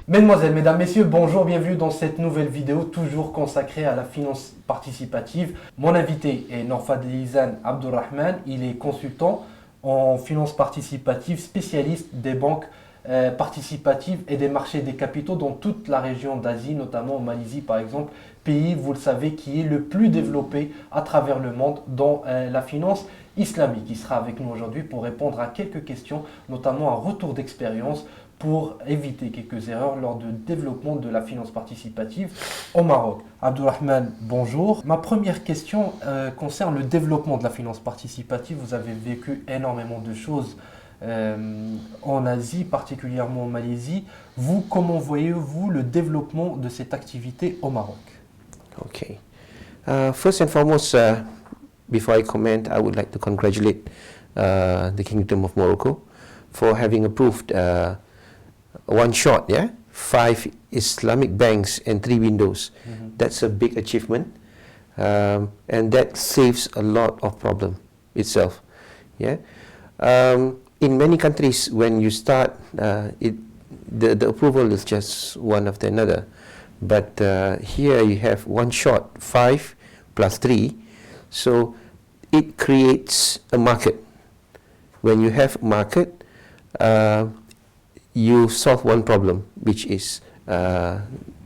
Mesdemoiselles, Mesdames, Messieurs, bonjour, bienvenue dans cette nouvelle vidéo toujours consacrée à la finance participative. Mon invité est Norfadlizan Abdulrahman, il est consultant en finance participative, spécialiste des banques participatives et des marchés des capitaux dans toute la région d'Asie, notamment en Malaisie par exemple, pays, vous le savez, qui est le plus développé à travers le monde dans la finance islamique. Il sera avec nous aujourd'hui pour répondre à quelques questions, notamment un retour d'expérience pour éviter quelques erreurs lors du développement de la finance participative au Maroc. Abdulrahman, bonjour. Ma première question concerne le développement de la finance participative. Vous avez vécu énormément de choses en Asie, particulièrement en Malaisie. Vous, comment voyez-vous le développement de cette activité au Maroc? Okay. First and foremost, before I comment, I would like to congratulate the Kingdom of Morocco for having approved one shot, 5 Islamic banks and 3 windows. That's a big achievement, and that saves a lot of problem itself. In many countries, when you start, the approval is just one after another. But here you have one shot, 5 plus 3, so it creates a market. When you have market, you solve one problem, which is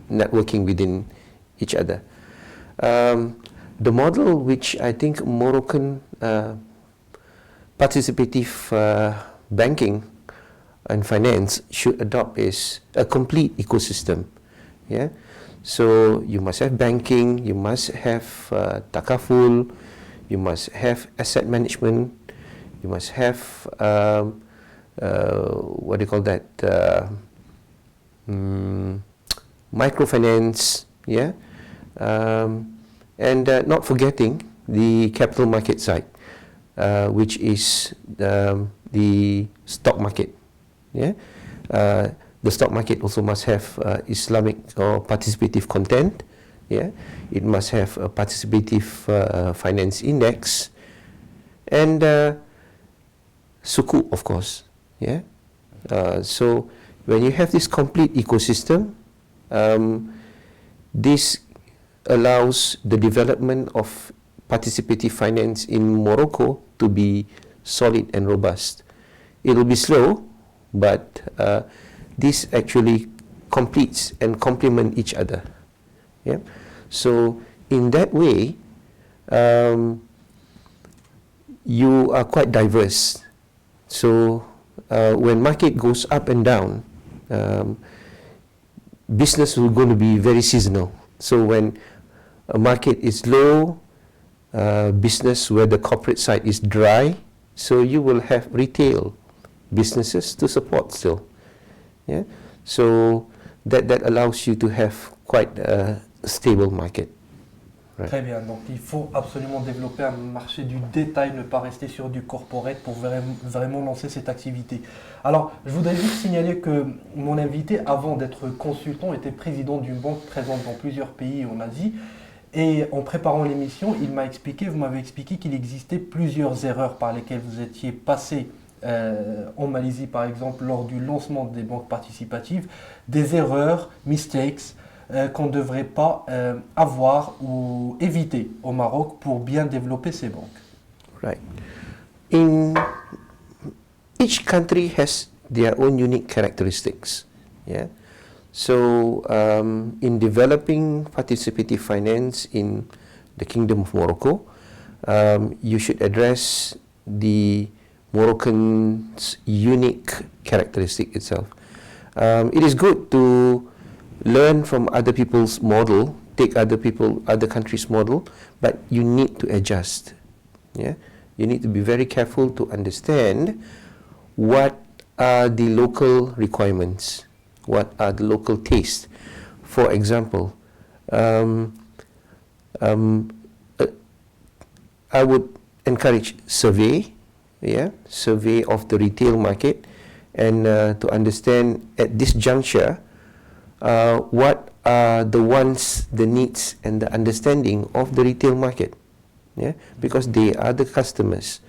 networking within each other. The model which I think Moroccan participative banking and finance should adopt is a complete ecosystem. So you must have banking, you must have takaful, you must have asset management, you must have what do you call that? Microfinance, and not forgetting the capital market side, which is the stock market. The stock market also must have Islamic or participative content. It must have a participative finance index, and Sukuk, of course. So when you have this complete ecosystem, this allows the development of participative finance in Morocco to be solid and robust. It will be slow, but this actually completes and complement each other. So in that way, you are quite diverse. So when market goes up and down, business will going to be very seasonal. So when a market is low, business where the corporate side is dry, so you will have retail businesses to support still. So that allows you to have quite a stable market. Right. Très bien, donc il faut absolument développer un marché du détail, ne pas rester sur du corporate pour vraiment lancer cette activité. Alors, je voudrais juste signaler que mon invité, avant d'être consultant, était président d'une banque présente dans plusieurs pays en Asie. Et en préparant l'émission, vous m'avez expliqué qu'il existait plusieurs erreurs par lesquelles vous étiez passé en Malaisie, par exemple, lors du lancement des banques participatives, des erreurs, mistakes, qu'on ne devrait pas avoir ou éviter au Maroc pour bien développer ces banques. Right. Each country has their own unique characteristics. So in developing participative finance in the Kingdom of Morocco, you should address the Moroccan's unique characteristic itself. It is good to learn from other people's model, take other countries' model, but you need to adjust. You need to be very careful to understand what are the local requirements, what are the local tastes. For example, I would encourage survey of the retail market, and to understand at this juncture what are the wants, the needs, and the understanding of the retail market, because they are the customers.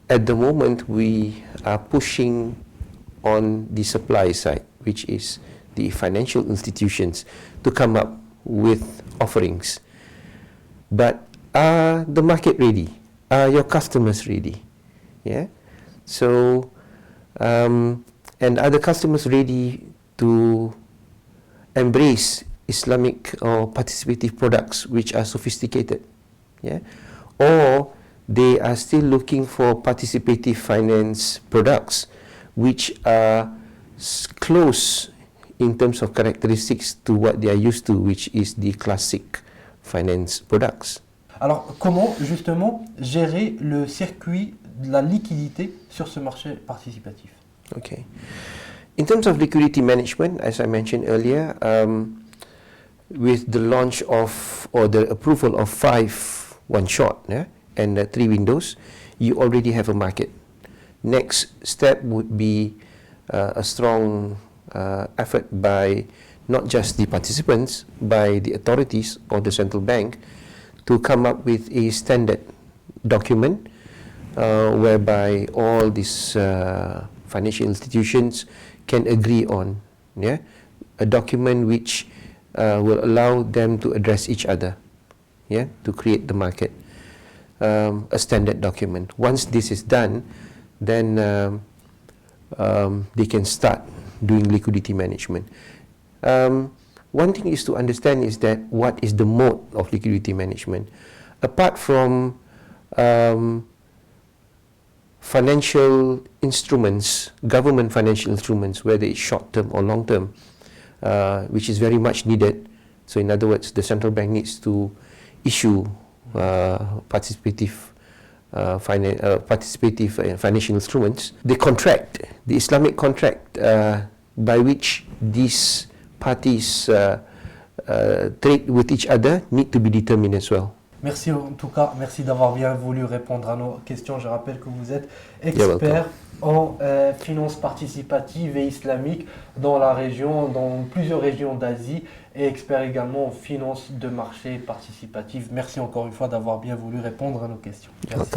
at the moment we are pushing on the supply side, which is the financial institutions, to come up with offerings. But are the market ready? Are your customers ready? Yeah. So, and are the customers ready to embrace Islamic or participative products which are sophisticated? Yeah. Or they are still looking for participative finance products which are close in terms of characteristics to what they are used to, which is the classic finance products. Alors, comment justement gérer le circuit de la liquidité sur ce marché participatif? Okay. In terms of liquidity management, as I mentioned earlier, with the launch of or the approval of 5 one-shot and 3 windows, you already have a market. Next step would be a strong effort by not just the participants, by the authorities or the central bank, to come up with a standard document whereby all these financial institutions can agree on, a document which will allow them to address each other, to create the market, a standard document. Once this is done, then they can start doing liquidity management. One thing is to understand is that what is the mode of liquidity management. Apart from financial instruments, government financial instruments, whether it's short-term or long-term, which is very much needed. So in other words, the central bank needs to issue participative financial instruments. The contract, the Islamic contract by which these parties trade with each other need to be determined as well. Merci en tout cas, merci d'avoir bien voulu répondre à nos questions. Je rappelle que vous êtes expert en finance participative et islamique dans la région, dans plusieurs régions d'Asie, et expert également en finance de marché participative. Merci encore une fois d'avoir bien voulu répondre à nos questions. Merci.